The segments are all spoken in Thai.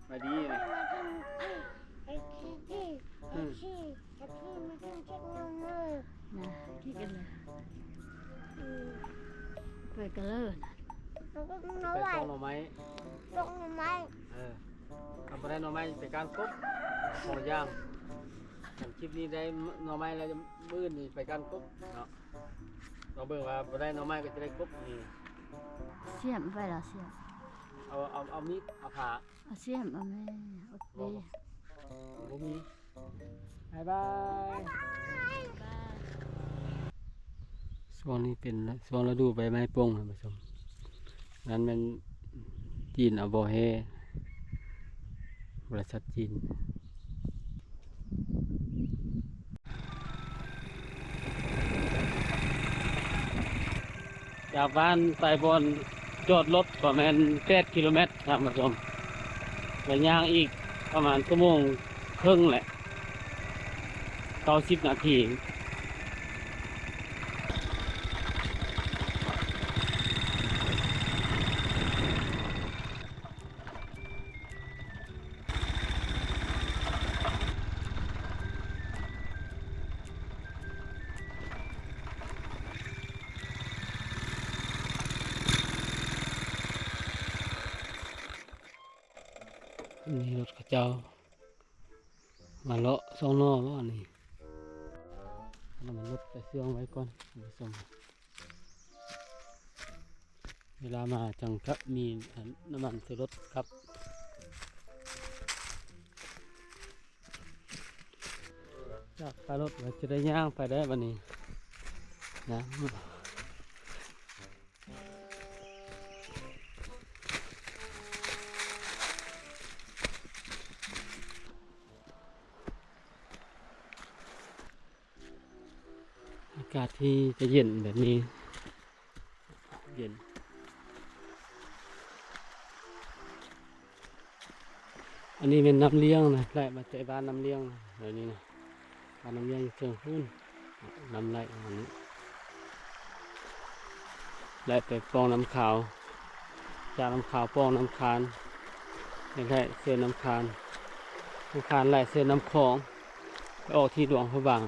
ไปดีเลยนะกินกันเลยไปกันเลยนะ ไปส่งหน่อไม้ทำไปได้หน่อไม้ไปการกบหอย่างอย่างคลิปนี้ได้หน่อไม้แล้วจะมื้อนี่ไปการกบเนาะเราเบิ่งว่าไปได้หน่อไม้ก็จะได้กบนี่ เสียมไปละเสียม เอามีดเอาผ่า เอาเสียมเอาแม่โอเค บ่มีบายบายช่วงนี้เป็นช่วงฤดูใบไม้ปงท่านผู้ชมนั้นมันจีนเอาบ่อแฮบริษัทจีนจากบ้านไปบนจอดรถประมาณ8 กิโลเมตรท่านผู้ชมระยะอีกประมาณชั่วโมงครึ่งแหละ90 นาทีนี่รถกระเจ้ามาเลาะซองนอว่านี่น้ำมันรถไปเสื่องไว้ก่อนท่านผู้ชมเวลามาจังครับมีน้ำมันใส่รถครับจากไปรถเราจะได้ย่างไปได้วันนี้นะอากาศที่จะเย็นแบบนี้เย็นอันนี้เป็นน้ำเลี้ยงนะไหลมาจากบ้านน้ำเลี้ยงนะเดี๋ยวนี้นะบ้านน้ำเลี้ยงอยู่เชิงพุ่นน้ำไหลอันนี้ไหลไปปองน้ำขาวจากน้ำขาวปองน้ำคานไหลเส้นน้ำคานไหลเส้นน้ำคลองไปออกที่หลวงพระบาง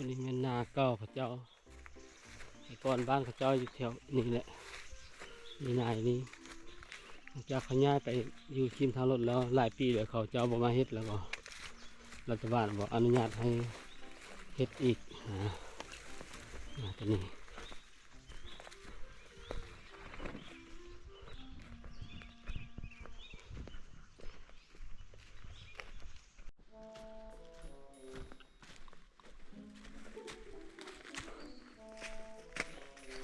อันนี้เป็นนาเก่าพระเจ้าแต่ก่อนบ้านพระเจ้าอยู่แถวนี้แหละนี่นายนี้จากขยายไปอยู่คิมทางรถแล้วหลายปีเลยเขาเจ้าบอกมาเฮ็ดแล้วก็รัฐบาลบอกอนุญาตให้เฮ็ดอีกตัวนี้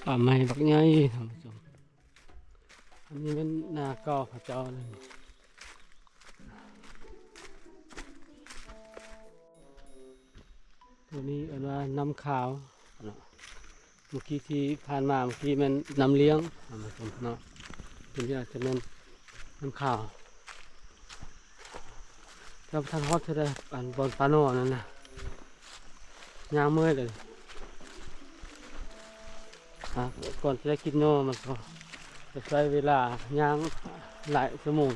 ป่าไม้บักใหญ่ท่านผู้ชมอันนี้เป็นนาเก่าพระเจ้าเลยตัวนี้อันว่าน้ำขาวเนาะเมื่อกี้ที่ผ่านมาเมื่อกี้มันน้ำเลี้ยงท่านผู้ชมเนาะตัวนี้อาจจะเป็นน้ำขาวแล้วทางฮอตจะได้อันบอลปาโน่นั่นนะย่างเมื่อยเลยก่อนจะได้กินโน่มันก็จะใช้เวลาย่างหลายชั่วโมง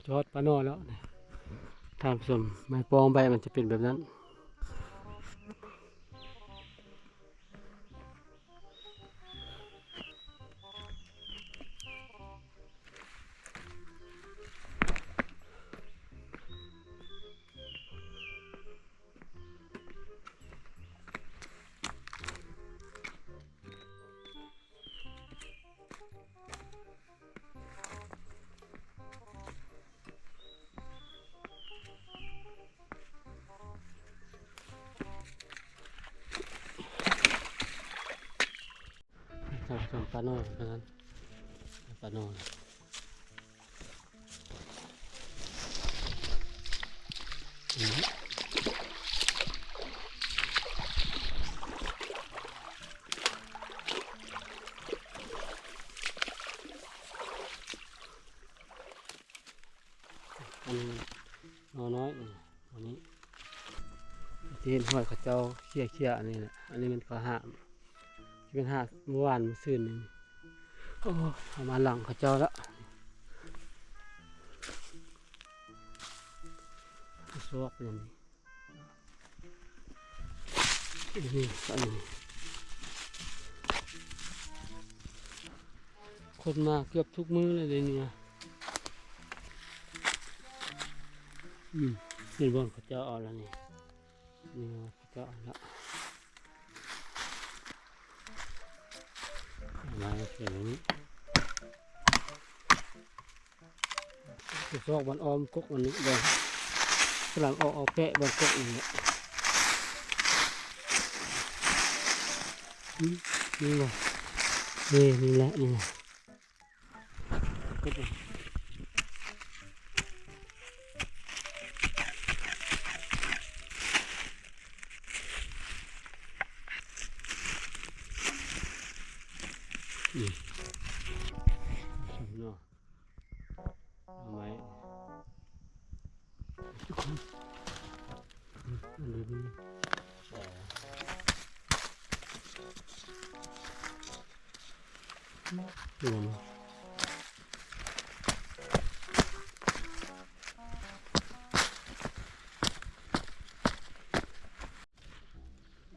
ชอดปลาโนอแล้วนี่ท่านผู้ชมไม้ปองใบมันจะเป็นแบบนั้นท่านผู้ชมปลาโนอแบบนั้นปลาโนออันนี้นอน้อยนี่อันนี้ที่เห็นห้อยเขาเจ้าเขี้ยอันนี้แหละอันนี้มันก็หามที่เป็นหาเมื่อวานเมื่อคืนนี่โอ้เอามาหลังเขาเจ้าแล้วสวกอย่างนี้นี่อันนี้คนมาเกือบทุกมื้อเลยเดี๋ยวนี้นี่บนเขาเจ้าเอาแล้วนี่เขาเจ้าเอาแล้วมาเขียนอย่างนี้จะซอกบนออมกกมันนี้เลยกำลังเอาแปะบนกกอย่างนี้นี่ว่ะนี่แหละนี่นะกดเลยเนาะทำไมมันดูดีดูมัน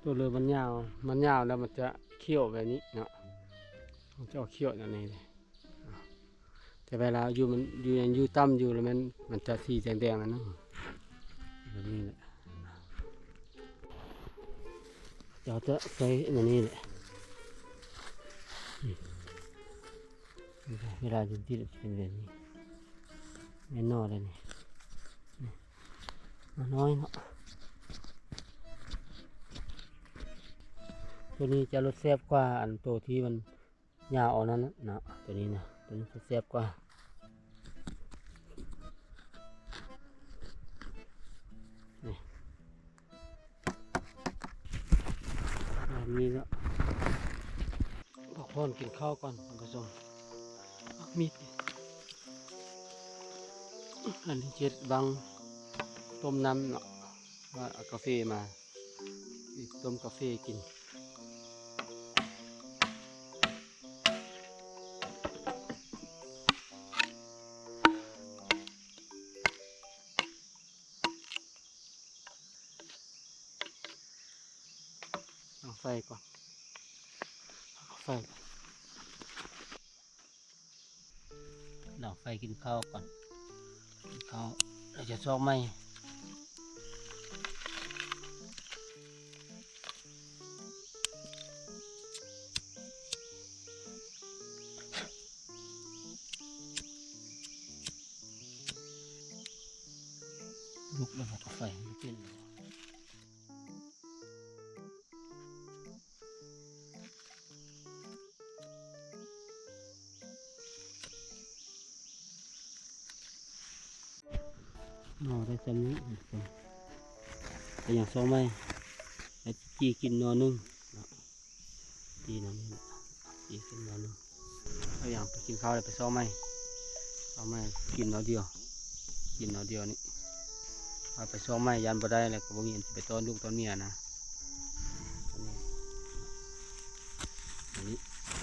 ตัวเรือมันยาวแล้วมันจะเขี้ยวแบบนี้เนาะมันจะออกเขี้ยวอย่างนี้เลยแต่เวลาอยู่ต่ำอยู่แล้วมันจะสีแดงๆนะเนาะแบบนี้แหละเราจะใส่อย่างนี้แหละเวลาอยู่ที่เป็นแบบนี้ไม่นอเลยนี่น้อยเนาะตัวนี้จะรสแซ่บกว่าอันตัวที่มันยาวเอานั้นนะตัวนี้นะตัวนี้จะแซ่บกว่านี่แบบนี้แล้วพักผ่อนกินข้าวก่อนท่านผู้ชมมีดอันนี้เจ็ดบังต้มน้ำเนาะว่าเอากาแฟมาต้มกาแฟกินเอาไฟก่อนเอาไฟเราไฟกินข้าวก่อนกินข้าวเราจะซอกไหมลุกแล้วก็ไฟไม่เป็นนอได้ซ้ำนี้แต่อย่างซอกไหมแล้วจีกินนอนึงจีนอนึงจีกินนอนึงเอาอย่างไปกินข้าวเลยไปซอกไหมเอาไหมกินนอเดียวกินนอเดียวนี่เอาไปซ้อมไม้ยันบ่ได้เลยก็บ่มีอันสิไปต้อนลูกต้อนเมียนะอันนี้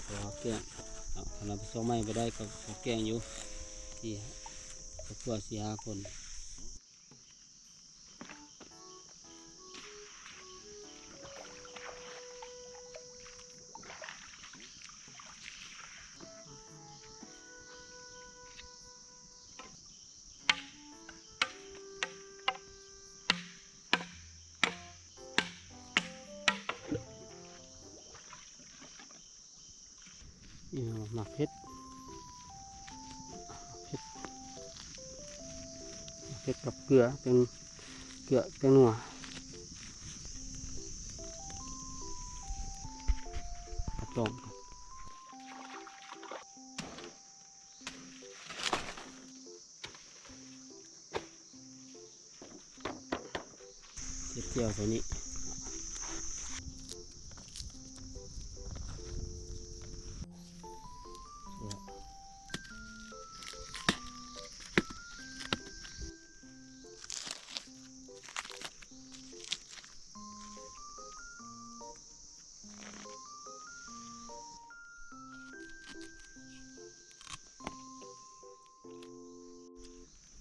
พอแกงเอาเราไปซ้อมไม้บ่ได้ก็แกงอยู่ที่ ครอบครัว4-5 คนนี่หมักเพชรกับเกลือเป็นเกลือเป็นนัวต้มเจียวตัวนี้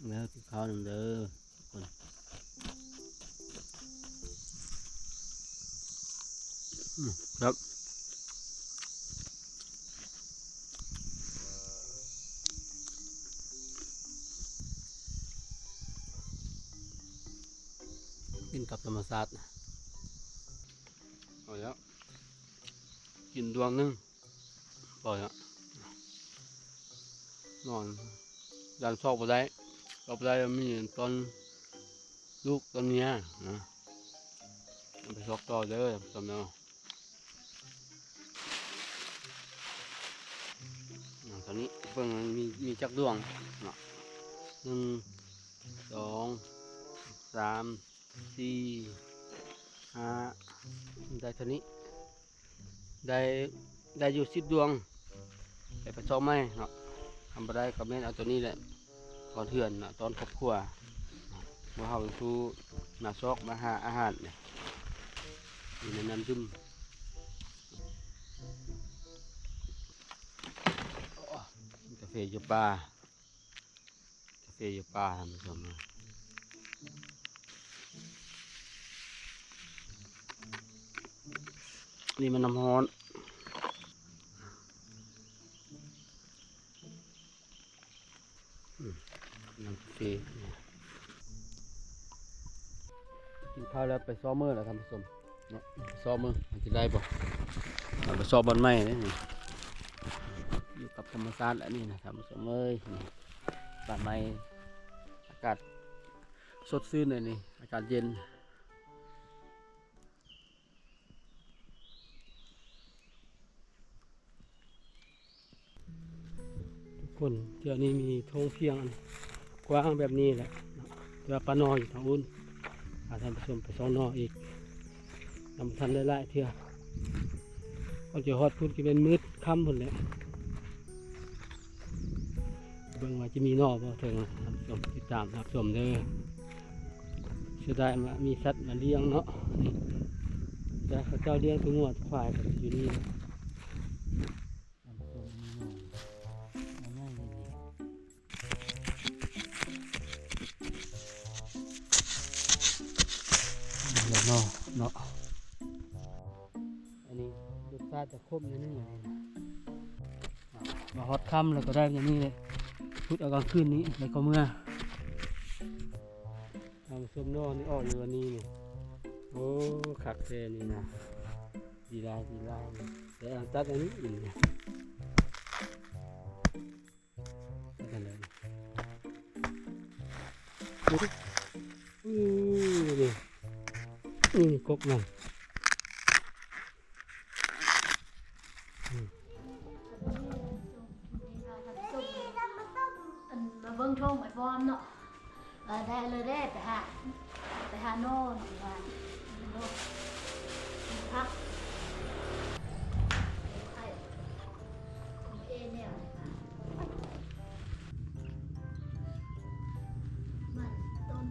แล้วกินข้าวหนึ่งเด้อทุกคนครับกินกับธรรมชาติเอาแล้วกินดวงนึงปล่อยแล้วนอนดันซอกไปได้ซอกไปได้มีตอนลูกตอนเนี้ยนะไปซอกต่อเด้อจำเนาะตอนนี้เพิ่งมีจักดวงเนาะ1 2 3 4 5ได้เท่านี้ได้อยู่10 ดวงไปซอกไหมเนาะทำไปได้ก็แม่นเอาตัวนี้แหละก่อนเถื่อนนะตอนครอบครัวมาเฮาเป็นผู้มาซอกมาหาอาหารเนี่ยอยู่ในน้ำจุ่มกาแฟอยู่ป่าท่านผู้ชมนี่มันน้ำร้อนน้ำกาแฟกินข้าวแล้วไปซ้อมมือแล้วท่านผู้ชมเนาะซ้อมมือมันจะได้ป่ะไปซ้อมบนไม้นี่อยู่กับธรรมชาติแล้วนี่นะท่านผู้ชมเอ้ยบ้านไม้อากาศสดชื่นเลยนี่อากาศเย็นทุกคนเดี๋ยวนี้มีทงเพียงกว้างแบบนี้แหละเดี๋ยวปลานออยู่ทางอุ้นท่านผู้ชมไปซ้อนนออีกนำทันได้ไล่เถื่อเขาจะฮอดพุ่นก็เป็นมืดค่ำพุ่นเลยเบิ่งว่าจะมีนอบ่ถึงท่านผู้ชมติดตามรับชมเด้อเสียดายว่ามีสัตว์มาเลี้ยงเนาะแต่เขาเจ้าเลี้ยงตัวงัวควายอยู่นี่ท่านผู้ชมมีนอเอาง่ายเลยเนาะอันนี้รสชาติจะคมนิดนึงเลยมาฮอตค่ำแล้วก็ได้อย่างนี้เลยพุดเอากลางคืนนี้แล้วก็เมื่อทำส้มนอนี่ออกอยู่วันนี้นี่โอ้ขักแท้นี่นะดีลายแต่ตัดอันนี้อีกเนี่ยตัดอะไรนี่กกมันมาเบิ้งช่องไอ้ฟอมเนาะได้เลยได้ไปหาโน่นว่าโน่นพักไอ้เอเนี่ยมันต้น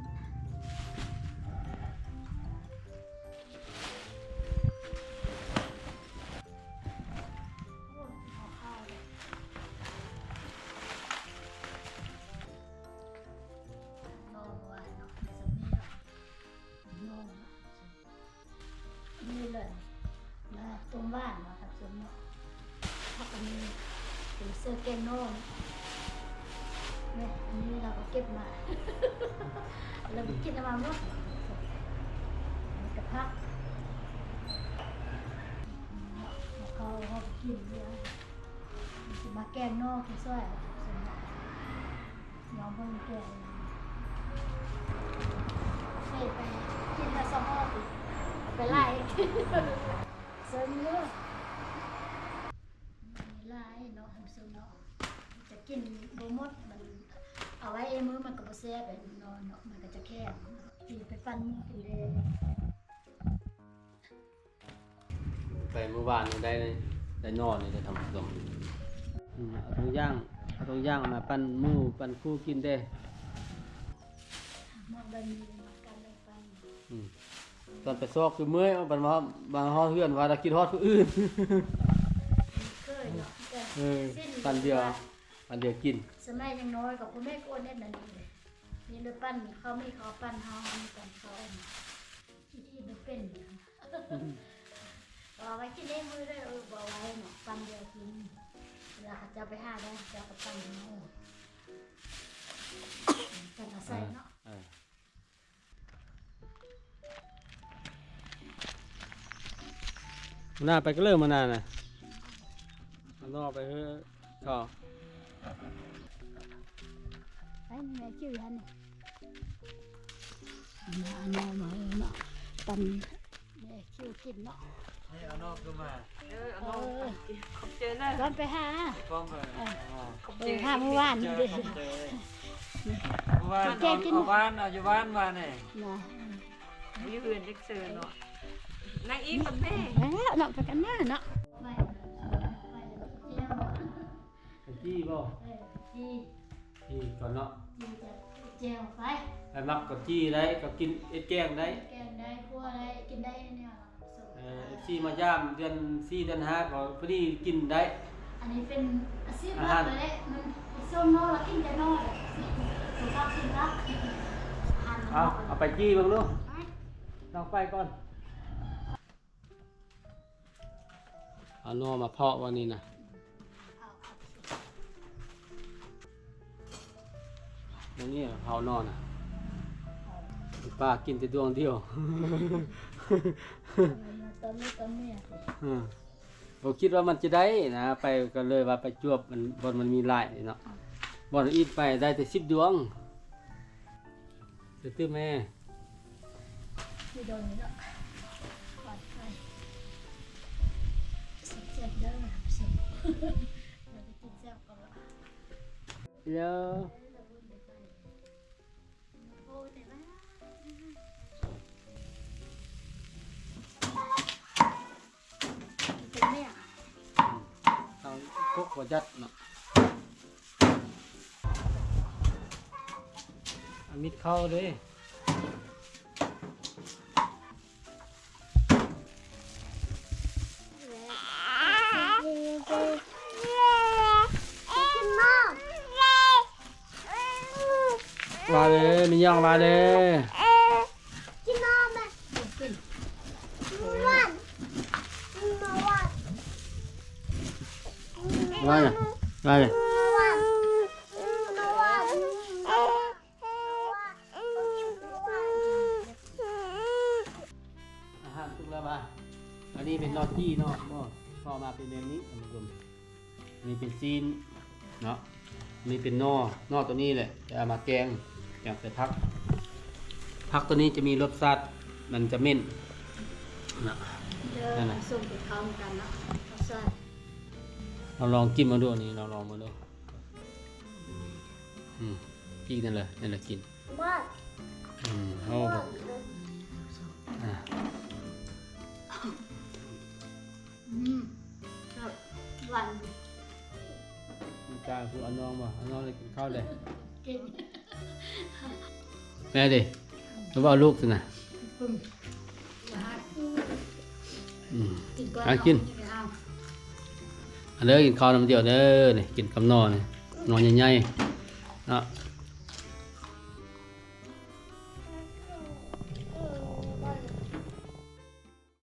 ต้มหวานเนาะทับส้มเนาะผักอันนี้เป็นเสื้อแกงโน่นเนี่ยอันนี้เราก็เก็บมา เราไปกินมาเนาะนี่กับผักเขากินเยอะมาแกงโน่กินซอยสมบัติน้องเพิ่งแกงไปกินมาสองห่อไปไล่เสริมเยอะไล่เนาะทำเสริมเนาะจะกินโบมดมันเอาไว้มือมันก็บ่แซ่บแบบนอนเนาะมันก็จะแข็งกินไปฟันกินเลย ไปเมื่อวานนี่ได้นอนนี่ได้ทำขนมเอาตรงย่างเอามาปั้นหมูปั้นคู่กินได้ มองบันมีการเลยฟัน ตอนไปซอกคือเมื่อยเอาบันมาบางฮอดเพื่อนว่าจะกินฮอดผู้อื่น เคยเนาะแต่ ปั้นเดียวกิน สมัยยังน้อยกับคุณแม่ก็เน็ตนั่นนี่นี่เลยปั้นเขาไม่เขาปั้นเฮามีปั้นเขาที่มันเป็นบอกไว้กินได้มือได้บอกไว้เนาะปั้นเดียวกินเวลาเขาจะไปหาได้จะเอาปั้นเนาะปั้นเอาใส่เนาะ หน้าไปก็เริ่มมานานน่ะมันนอกไปเฮ้ยเขา ไอ้แม่ชื่อฮันนี่มาเนาะปั้นแม่ชื่อกินเนาะ ให้เอานอกขึ้นมา ขอบเจอนะ ร้อนไปหา ฟ้องไป หาเมื่อวานนี่เด้ ว่า แกกิน เอาบ้านเอาอยู่บ้านมาเนี่ย นะ มีเพื่อนเล็กเสือเนาะนางอีกกับแม่ แล้วเนาะไปกันเนาะไปเจียว ไปจี้บ่ จี จี้ก่อนเนาะ จีจะเจียวไป ไปมักกับจี้ได้ก็กินเอ็ดแกงได้ แกงได้คั่วได้กินได้เนี่ย ซี่มาย่ามเดือน4เดือน5ก็พอดีกินได้ อันนี้เป็นอาชีพหลักเลยมันส้มนอแล้วกินแต่นอสุภาพกินรัก เอาไปจี้เบิ่งดูลองไฟก่อนเอานอมาเพาะวันนี้นะวันนี้เผานอนอ่ะป้ากินแต่ดวงเดียว ตอนนี้ตอนนี้ ผมคิดว่ามันจะได้นะไปก็เลยว่าไปจวบมันบนมันมีหลายเนาะบนอีกไปได้แต่10 ดวงตื้อแม่ ที่โดนเนาะปลอดภัยเจ็บเด้อเจ็บเราไปกินแซ่บกันละ เยอะ โอ้แต่ว่าเป็นเนี่ย เอาพวกหัวจัดเนาะเอามิดเข้าด้วยมาเลยมีย่องมาเลย กินน้ำไหมกินวัน มาเลยมาเลยอาหารทุกแล้วมาอันนี้เป็นนอตี้เนาะก็มาเป็นแบบนี้ท่านผู้ชมอันนี้เป็นซีนเนาะอันนี้เป็นนอตัวนี้แหละจะเอามาแกงใส่ผักตัวนี้จะมีรสชาติมันจะเม่นนะ นั่นแหละส่งไปเขาเหมือนกันเนาะเขาใส่ เราลองกินมาดูนี่เราลองมาดูกินนั่นเลยกิน ว่า เอาแบบครับหวาน จ้าผู้เอาน้องมาเอาน้องเลยกินข้าวเลย กิน แม่ดิแล้วว่าลูกสินะ ปึ้มหวานกินก่อน กินอันเด้อกินข้าวน้ำเดียวเด้อนี่กินกับนอนนอนใหญ่ๆเนาะ